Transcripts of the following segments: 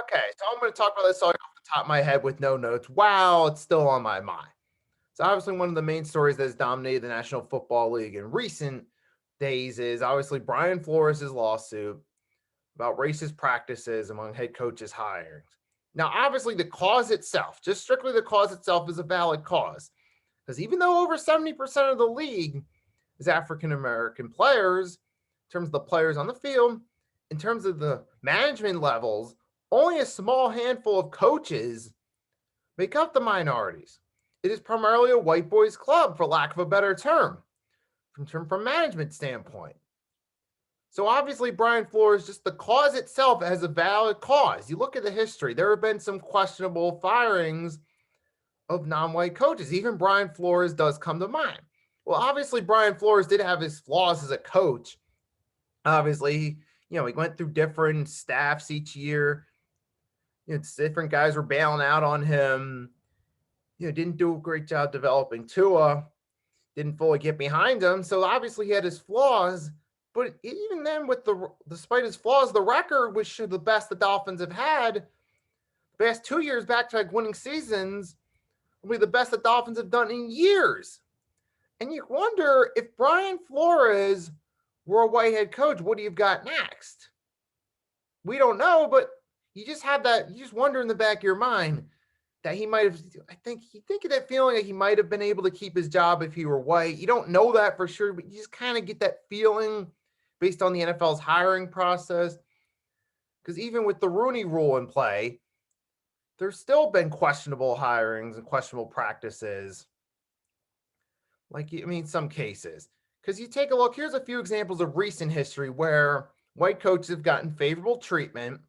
Okay, so I'm going to talk about this off the top of my head with no notes. Wow, it's still on my mind. So obviously, one of the main stories that has dominated the National Football League in recent days is obviously Brian Flores' lawsuit about racist practices among head coaches' hirings. Now, obviously, the cause itself, just strictly the cause itself, is a valid cause. Because even though over 70% of the league is African American players, in terms of the players on the field, in terms of the management levels, only a small handful of coaches make up the minorities. It is primarily a white boys club, for lack of a better term, from management standpoint. So obviously, Brian Flores, just the cause itself has a valid cause. You look at the history, there have been some questionable firings of non-white coaches. Even Brian Flores does come to mind. Well, obviously, Brian Flores did have his flaws as a coach. Obviously, he went through different staffs each year. Different guys were bailing out on him. Didn't do a great job developing Tua. Didn't fully get behind him. So obviously, he had his flaws. But even then, despite his flaws, the record, which is the best the Dolphins have had, the past 2 years back-to-back winning seasons, will be the best the Dolphins have done in years. And you wonder, if Brian Flores were a white head coach, what do you got next? We don't know, but you just wonder in the back of your mind that he might have, you think of that feeling like he might have been able to keep his job if he were white. You don't know that for sure, but you just kind of get that feeling based on the NFL's hiring process. Because even with the Rooney Rule in play, there's still been questionable hirings and questionable practices. Some cases. Because you take a look, here's a few examples of recent history where white coaches have gotten favorable treatment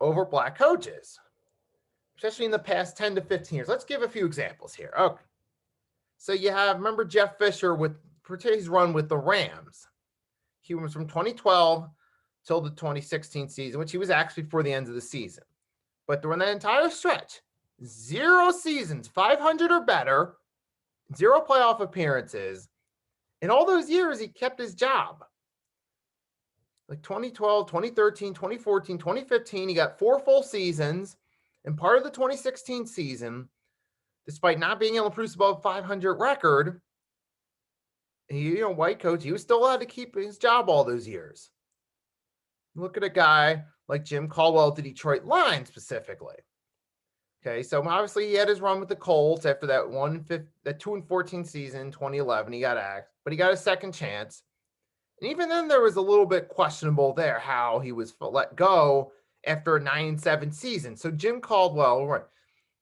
over black coaches, especially in the past 10 to 15 years. Let's give a few examples here. Okay. So remember Jeff Fisher with his run with the Rams. He was from 2012 till the 2016 season, which he was actually for the end of the season. But during that entire stretch, 0 seasons, 500 or better, 0 playoff appearances. In all those years, he kept his job. Like 2012, 2013, 2014, 2015, he got 4 full seasons. And part of the 2016 season, despite not being able to produce above 500 record, white coach, he was still allowed to keep his job all those years. Look at a guy like Jim Caldwell, the Detroit Lions specifically. Okay, so obviously he had his run with the Colts after that 2-14 season, 2011. He got axed, but he got a second chance. And even then, there was a little bit questionable there how he was let go after a 9-7 season. So Jim Caldwell, right?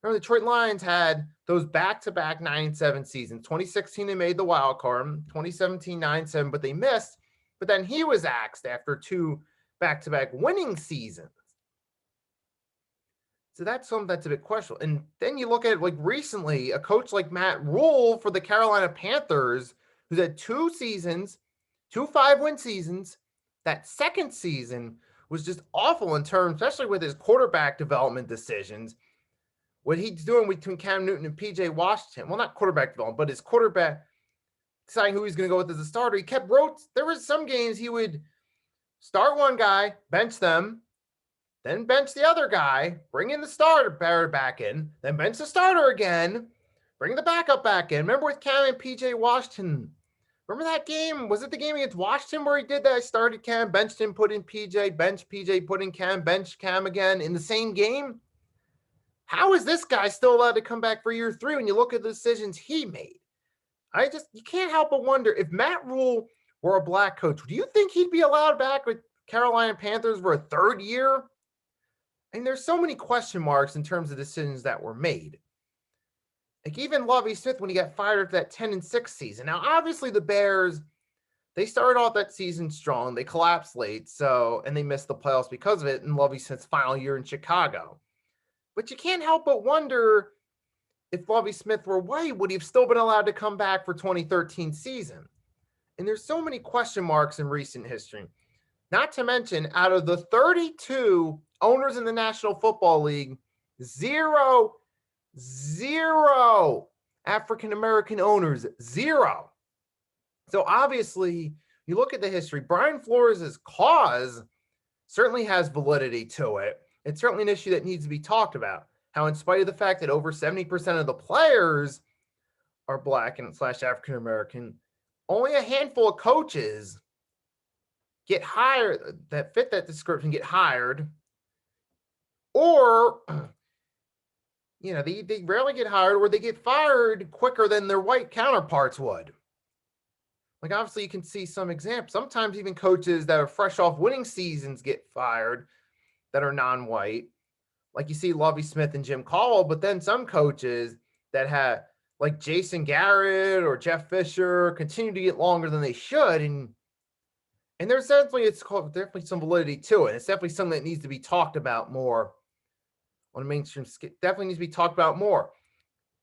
Remember, the Detroit Lions had those back-to-back 9-7 seasons. 2016, they made the wild card. 2017, 9-7, but they missed. But then he was axed after 2 back-to-back winning seasons. So that's something that's a bit questionable. And then you look at recently, a coach like Matt Rule for the Carolina Panthers, who's had 2 seasons, 2 5-win seasons. That second season was just awful in terms, especially with his quarterback development decisions. What he's doing between Cam Newton and PJ Washington, well, not quarterback development, but his quarterback deciding who he's going to go with as a starter. He there was some games he would start one guy, bench them, then bench the other guy, bring in the starter back in, then bench the starter again, bring the backup back in. Remember with Cam and PJ Washington? Remember that game? Was it the game against Washington where he did that? I started Cam, benched him, put in PJ, bench PJ, put in Cam, bench Cam again in the same game? How is this guy still allowed to come back for year 3 when you look at the decisions he made? You can't help but wonder, if Matt Rule were a black coach, do you think he'd be allowed back with Carolina Panthers for a 3rd year? And there's so many question marks in terms of decisions that were made. Like even Lovie Smith, when he got fired after that 10-6 season. Now, obviously the Bears, they started off that season strong. They collapsed late, and they missed the playoffs because of it in Lovie Smith's final year in Chicago. But you can't help but wonder, if Lovie Smith were white, would he have still been allowed to come back for 2013 season? And there's so many question marks in recent history. Not to mention, out of the 32 owners in the National Football League, zero African-American owners, 0. So obviously, you look at the history, Brian Flores' cause certainly has validity to it. It's certainly an issue that needs to be talked about. How, in spite of the fact that over 70% of the players are Black and slash African American, only a handful of coaches get hired that fit that description, get hired, or they rarely get hired, or they get fired quicker than their white counterparts would. Like, obviously, you can see some examples. Sometimes even coaches that are fresh off winning seasons get fired that are non-white. Like you see Lovie Smith and Jim Caldwell, but then some coaches that have, like Jason Garrett or Jeff Fisher, continue to get longer than they should. And there's definitely some validity to it. It's definitely something that needs to be talked about more on a mainstream scale. Definitely needs to be talked about more.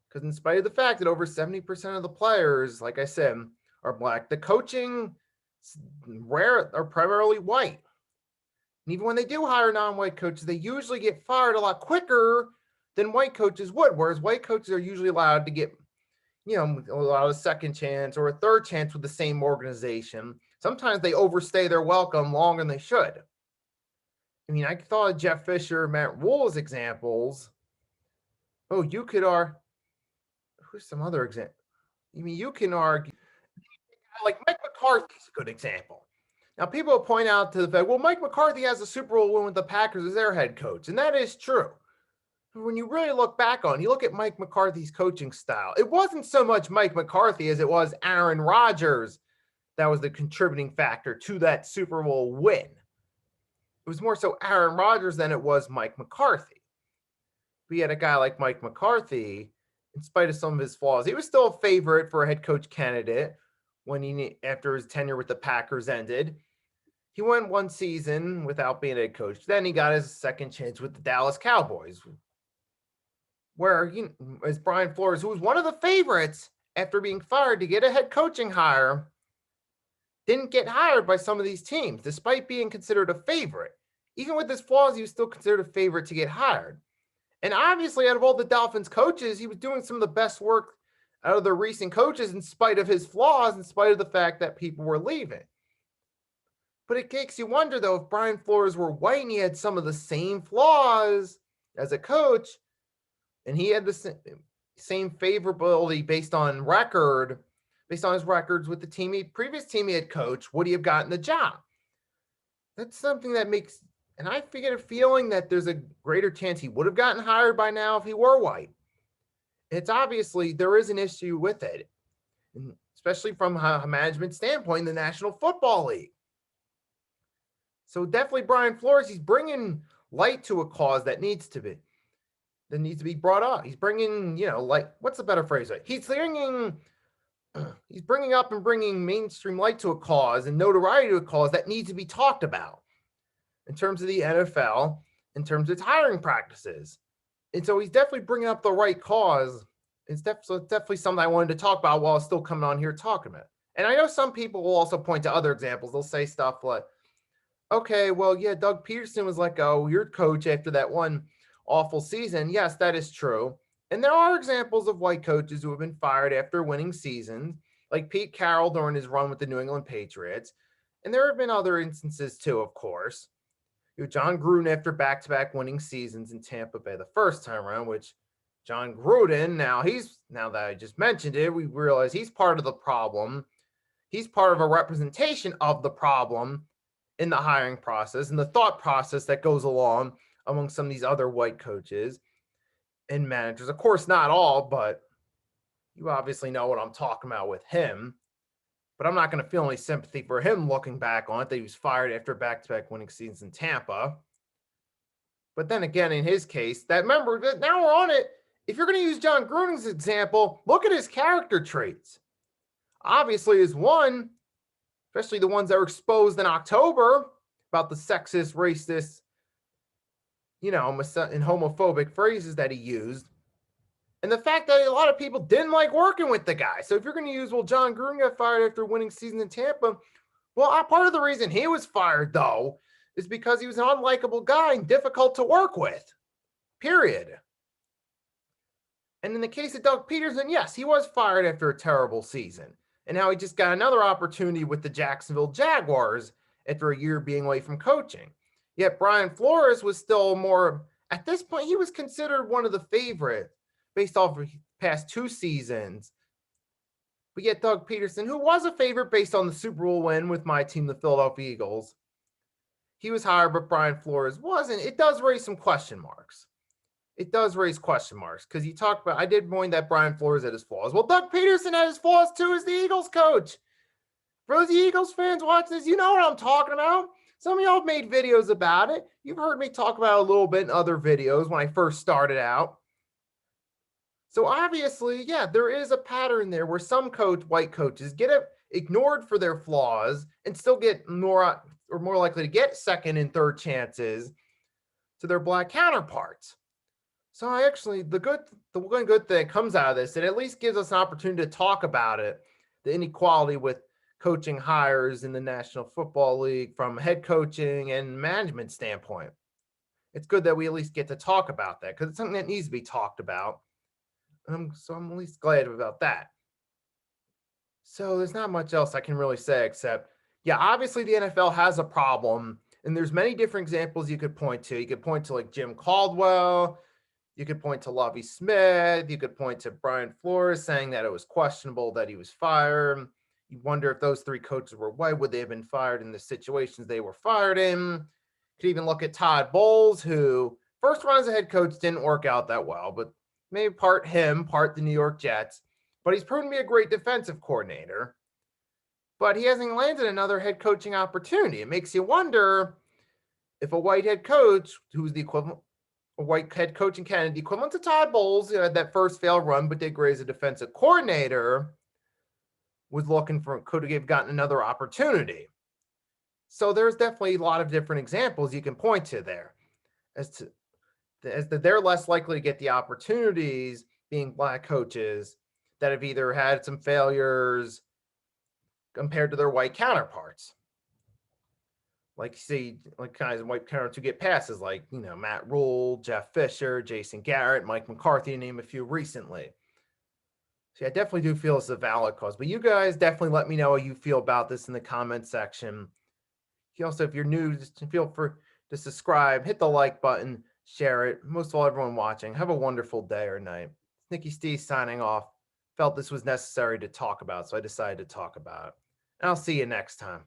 Because in spite of the fact that over 70% of the players, like I said, are Black, the coaching are primarily white. And even when they do hire non-white coaches, they usually get fired a lot quicker than white coaches would, whereas white coaches are usually allowed to get, allowed a second chance or a third chance with the same organization. Sometimes they overstay their welcome longer than they should. I mean, I thought of Jeff Fisher, Matt Rule's examples. Oh, you could argue, who's some other example? I mean, you can argue, like Mike McCarthy's a good example. Now, people point out to the fact, well, Mike McCarthy has a Super Bowl win with the Packers as their head coach, and that is true. But when you really look back on it, you look at Mike McCarthy's coaching style, it wasn't so much Mike McCarthy as it was Aaron Rodgers that was the contributing factor to that Super Bowl win. It was more so Aaron Rodgers than it was Mike McCarthy. We had a guy like Mike McCarthy, in spite of some of his flaws, he was still a favorite for a head coach candidate after his tenure with the Packers ended. He went one season without being a head coach. Then he got his second chance with the Dallas Cowboys, where as Brian Flores, who was one of the favorites after being fired to get a head coaching hire, didn't get hired by some of these teams, despite being considered a favorite. Even with his flaws, he was still considered a favorite to get hired. And obviously, out of all the Dolphins coaches, he was doing some of the best work out of the recent coaches in spite of his flaws, in spite of the fact that people were leaving. But it makes you wonder, though, if Brian Flores were white and he had some of the same flaws as a coach, and he had the same favorability based on his records with the previous team he had coached, would he have gotten the job? That's something that makes, and I get a feeling that there's a greater chance he would have gotten hired by now if he were white. It's obviously, there is an issue with it, especially from a management standpoint in the National Football League. So definitely Brian Flores, he's bringing light to a cause that needs to be brought up. He's bringing, what's the better phrase? He's bringing up and bringing mainstream light to a cause and notoriety to a cause that needs to be talked about in terms of the NFL, in terms of its hiring practices. And so he's definitely bringing up the right cause. It's definitely something I wanted to talk about while still coming on here talking about it. And I know some people will also point to other examples. They'll say stuff like, okay, well, yeah, Doug Peterson was like, oh, your coach after that one awful season. Yes, that is true. And there are examples of white coaches who have been fired after winning seasons, like Pete Carroll during his run with the New England Patriots. And there have been other instances too, of course. John Gruden after back-to-back winning seasons in Tampa Bay the first time around, which John Gruden, now that I just mentioned it, we realize he's part of the problem. He's part of a representation of the problem in the hiring process and the thought process that goes along among some of these other white coaches and managers. Of course, not all, but you obviously know what I'm talking about with him. But I'm not going to feel any sympathy for him looking back on it, that he was fired after back-to-back winning seasons in Tampa. But then again, in his case, remember, now we're on it. If you're going to use John Gruden's example, look at his character traits. Obviously, his one, especially the ones that were exposed in October about the sexist, racist, and homophobic phrases that he used. And the fact that a lot of people didn't like working with the guy. So if you're going to use, well, John Gruden got fired after winning season in Tampa. Well, part of the reason he was fired, though, is because he was an unlikable guy and difficult to work with. Period. And in the case of Doug Peterson, yes, he was fired after a terrible season. And now he just got another opportunity with the Jacksonville Jaguars after a year being away from coaching. Yet Brian Flores was still more, at this point, he was considered one of the favorites based off of past 2 seasons. But yet Doug Peterson, who was a favorite based on the Super Bowl win with my team, the Philadelphia Eagles, he was higher, but Brian Flores wasn't. It does raise some question marks. It does raise question marks because you talk about, I did point that Brian Flores had his flaws. Well, Doug Peterson had his flaws too as the Eagles coach. For those Eagles fans watch this, you know what I'm talking about. Some of y'all have made videos about it. You've heard me talk about it a little bit in other videos when I first started out. So obviously, yeah, there is a pattern there where some white coaches get ignored for their flaws and still get more likely to get second and third chances to their black counterparts. So I actually, the one good thing that comes out of this, it at least gives us an opportunity to talk about it, the inequality with coaching hires in the National Football League from head coaching and management standpoint. It's good that we at least get to talk about that because it's something that needs to be talked about. So I'm at least glad about that. So there's not much else I can really say except, yeah, obviously the NFL has a problem, and there's many different examples you could point to. You could point to like Jim Caldwell. You could point to Lovie Smith. You could point to Brian Flores saying that it was questionable that he was fired. You wonder if those 3 coaches were white, would they have been fired in the situations they were fired in? You could even look at Todd Bowles, who first run as a head coach didn't work out that well, but maybe part him, part the New York Jets. But he's proven to be a great defensive coordinator. But he hasn't landed another head coaching opportunity. It makes you wonder if a white head coach, who's the equivalent, a white head coach in Canada, the equivalent to Todd Bowles, had that first failed run, but did great as a defensive coordinator, was looking for, could have gotten another opportunity. So there's definitely a lot of different examples you can point to there as that they're less likely to get the opportunities being black coaches that have either had some failures compared to their white counterparts. Like, see, like kind of white counterparts who get passes, like, Matt Rule, Jeff Fisher, Jason Garrett, Mike McCarthy, to name a few recently. So yeah, I definitely do feel it's a valid cause. But you guys definitely let me know how you feel about this in the comment section. You also, if you're new, just feel free to subscribe, hit the like button, share it. Most of all, everyone watching, have a wonderful day or night. Nicky Steve signing off. Felt this was necessary to talk about, so I decided to talk about it. And I'll see you next time.